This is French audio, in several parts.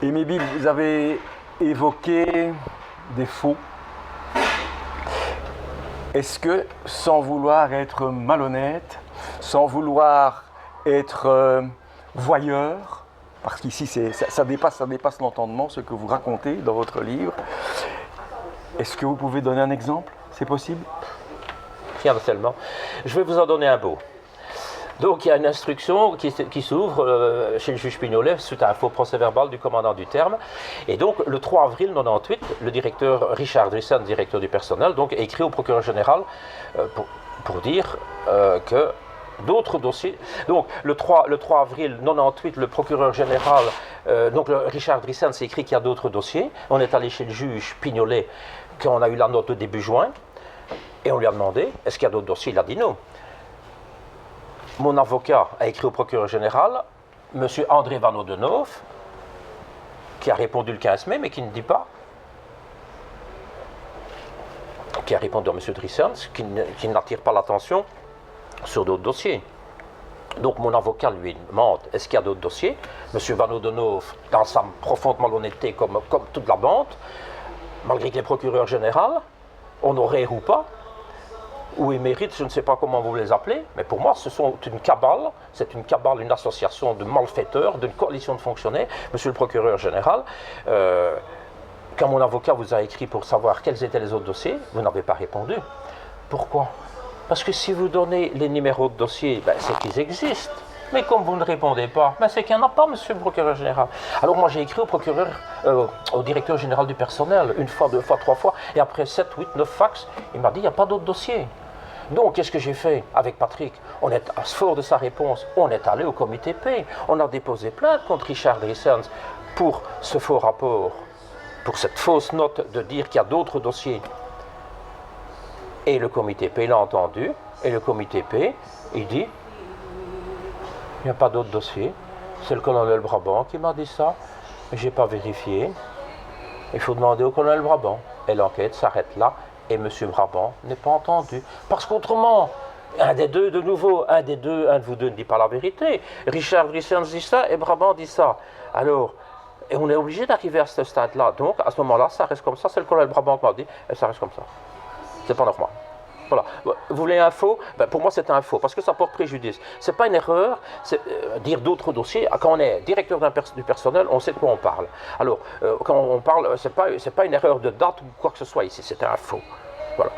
Aimé Bill, vous avez évoqué des faux. Est-ce que, sans vouloir être malhonnête, sans vouloir être voyeur, parce qu'ici ça dépasse l'entendement ce que vous racontez dans votre livre, est-ce que vous pouvez donner un exemple? C'est possible? Tellement. Je vais vous en donner un beau. Donc il y a une instruction qui s'ouvre chez le juge Pignolet suite à un faux procès-verbal du commandant du terme. Et donc le 3 avril 98, le directeur Richard Driessen, directeur du personnel, donc écrit au procureur général pour dire que d'autres dossiers. Donc le 3 avril 98, le procureur général, Richard Driessen s'est écrit qu'il y a d'autres dossiers. On est allé chez le juge Pignolet quand on a eu la note au début juin. Et on lui a demandé, est-ce qu'il y a d'autres dossiers? Il a dit non. Mon avocat a écrit au procureur général, M. André Van Oudenhoff, qui a répondu le 15 mai, mais qui ne dit pas, qui a répondu à M. Driessen, qui n'attire pas l'attention sur d'autres dossiers. Donc mon avocat lui demande, est-ce qu'il y a d'autres dossiers? M. Van Oudenhoff, dans sa profonde malhonnêteté, comme toute la bande, malgré que les procureurs généraux, honoraires ou pas, ou émérites, je ne sais pas comment vous les appelez, mais pour moi, c'est une cabale, une association de malfaiteurs, d'une coalition de fonctionnaires. Monsieur le procureur général, quand mon avocat vous a écrit pour savoir quels étaient les autres dossiers, vous n'avez pas répondu. Pourquoi? Parce que si vous donnez les numéros de dossiers, c'est qu'ils existent. Mais comme vous ne répondez pas, c'est qu'il n'y en a pas, monsieur le procureur général. Alors moi j'ai écrit au directeur général du personnel, une fois, deux fois, trois fois, et après 7, 8, 9 fax, il m'a dit il n'y a pas d'autres dossiers. Donc qu'est-ce que j'ai fait avec Patrick? On est fort de sa réponse, on est allé au comité P, on a déposé plainte contre Richard Driessen pour ce faux rapport, pour cette fausse note de dire qu'il y a d'autres dossiers. Et le comité P l'a entendu, et le comité P, il dit il n'y a pas d'autres dossiers. C'est le colonel Brabant qui m'a dit ça. Mais je n'ai pas vérifié. Il faut demander au colonel Brabant. Et l'enquête s'arrête là. Et M. Brabant n'est pas entendu. Parce qu'autrement, un des deux, de nouveau, un de vous deux ne dit pas la vérité. Richard Driessen dit ça et Brabant dit ça. Alors, et on est obligé d'arriver à ce stade-là. Donc, à ce moment-là, ça reste comme ça. C'est le colonel Brabant qui m'a dit. Et ça reste comme ça. C'est pas normal. Voilà. Vous voulez un faux? Pour moi, c'est un faux, parce que ça porte préjudice. Ce n'est pas une erreur, c'est dire d'autres dossiers. Quand on est directeur du personnel, on sait de quoi on parle. Alors, quand on parle, ce n'est pas une erreur de date ou quoi que ce soit ici, c'est un faux. Voilà.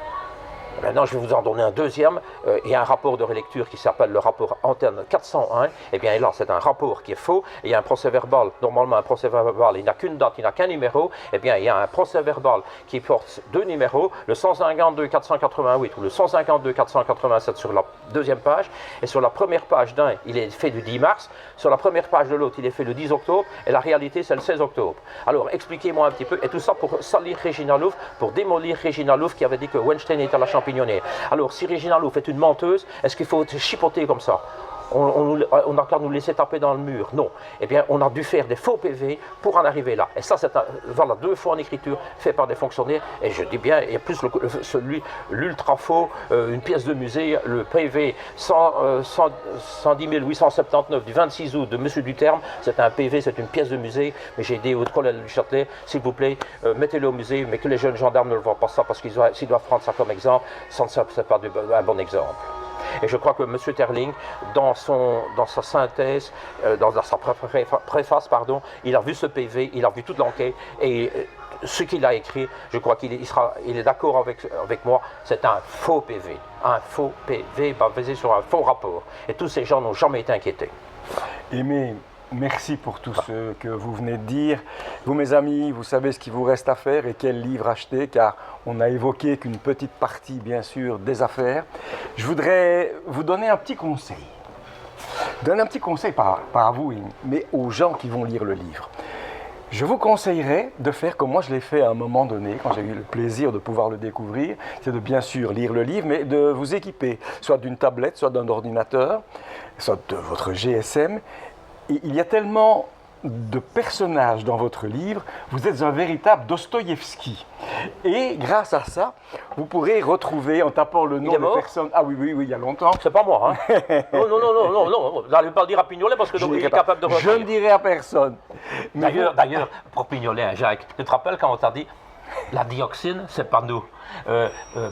Maintenant, je vais vous en donner un deuxième. Il y a un rapport de relecture qui s'appelle le rapport Antenne 401. Eh bien là, c'est un rapport qui est faux. Il y a un procès-verbal. Normalement, un procès-verbal, il n'a qu'une date, il n'a qu'un numéro. Eh bien, il y a un procès-verbal qui porte deux numéros, le 152-488 ou le 152-487 sur la deuxième page. Et sur la première page d'un, il est fait du 10 mars. Sur la première page de l'autre, il est fait le 10 octobre. Et la réalité, c'est le 16 octobre. Alors, expliquez-moi un petit peu. Et tout ça pour salir Regina Louf, pour démolir Regina Louf qui avait dit que Weinstein était la championne. Alors, si Regina Louf est une menteuse, est-ce qu'il faut chipoter comme ça? On n'a qu'à nous laisser taper dans le mur. Non. Eh bien, on a dû faire des faux PV pour en arriver là. Et ça, c'est voilà, 2 fois en écriture, fait par des fonctionnaires. Et je dis bien, il y a plus l'ultra faux, une pièce de musée, le PV 110 879 du 26 août de M. Duterme. C'est un PV, c'est une pièce de musée. Mais j'ai dit au colonel du Châtelet, s'il vous plaît, mettez-le au musée, mais que les jeunes gendarmes ne le voient pas ça, parce s'ils doivent prendre ça comme exemple, ça ne c'est pas un bon exemple. Et je crois que M. Terling, dans sa synthèse, dans sa préface, il a vu ce PV, il a vu toute l'enquête, et ce qu'il a écrit, je crois qu'il est d'accord avec moi, c'est un faux PV. Un faux PV basé sur un faux rapport. Et tous ces gens n'ont jamais été inquiétés. Aimé, merci pour tout ce que vous venez de dire. Vous, mes amis, vous savez ce qu'il vous reste à faire et quel livre acheter, car on n'a évoqué qu'une petite partie, bien sûr, des affaires. Je voudrais vous donner un petit conseil. Donner un petit conseil, pas à vous, mais aux gens qui vont lire le livre. Je vous conseillerais de faire comme moi je l'ai fait à un moment donné, quand j'ai eu le plaisir de pouvoir le découvrir, c'est de bien sûr lire le livre, mais de vous équiper, soit d'une tablette, soit d'un ordinateur, soit de votre GSM. Et il y a tellement de personnages dans votre livre, vous êtes un véritable Dostoïevski. Et grâce à ça, vous pourrez retrouver, en tapant le nom de personnes... Ah oui, il y a longtemps. C'est pas moi, hein. Non. N'allez pas le dire à Pignolet parce que donc, il est capable de revenir. Je ne dirai à personne. D'ailleurs, pour Pignolet, hein, Jacques, tu te rappelles quand on t'a dit la dioxine, c'est pas nous.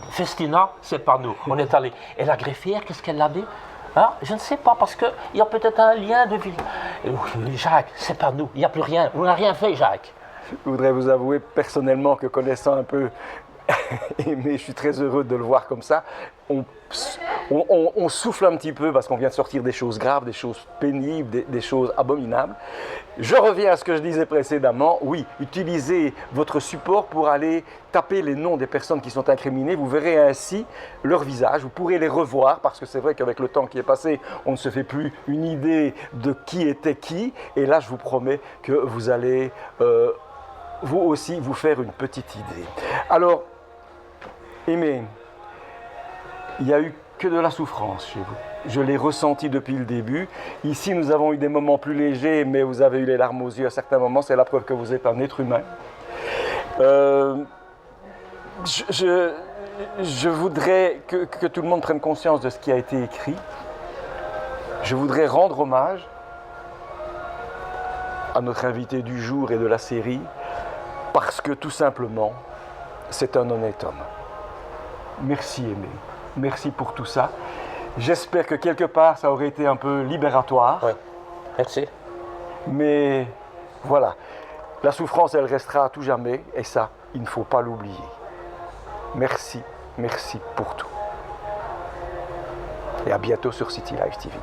Festina, c'est pas nous. On est allé. Et la greffière, qu'est-ce qu'elle a dit? Hein? Je ne sais pas, parce qu'il y a peut-être un lien de vie. Jacques, c'est pas nous, il n'y a plus rien. On n'a rien fait, Jacques. Je voudrais vous avouer personnellement que connaissant un peu, mais je suis très heureux de le voir comme ça, on souffle un petit peu parce qu'on vient de sortir des choses graves, des choses pénibles, des choses abominables. Je reviens à ce que je disais précédemment. Oui, utilisez votre support pour aller taper les noms des personnes qui sont incriminées. Vous verrez ainsi leur visage. Vous pourrez les revoir parce que c'est vrai qu'avec le temps qui est passé, on ne se fait plus une idée de qui était qui. Et là, je vous promets que vous allez vous aussi vous faire une petite idée. Alors, Aimé, il n'y a eu que de la souffrance chez vous. Je l'ai ressenti depuis le début. Ici, nous avons eu des moments plus légers, mais vous avez eu les larmes aux yeux à certains moments. C'est la preuve que vous êtes un être humain. Je voudrais que tout le monde prenne conscience de ce qui a été écrit. Je voudrais rendre hommage à notre invité du jour et de la série, parce que tout simplement, c'est un honnête homme. Merci Aimé, merci pour tout ça. J'espère que quelque part ça aurait été un peu libératoire. Oui, merci. Mais voilà, la souffrance elle restera à tout jamais et ça, il ne faut pas l'oublier. Merci pour tout. Et à bientôt sur City Life TV.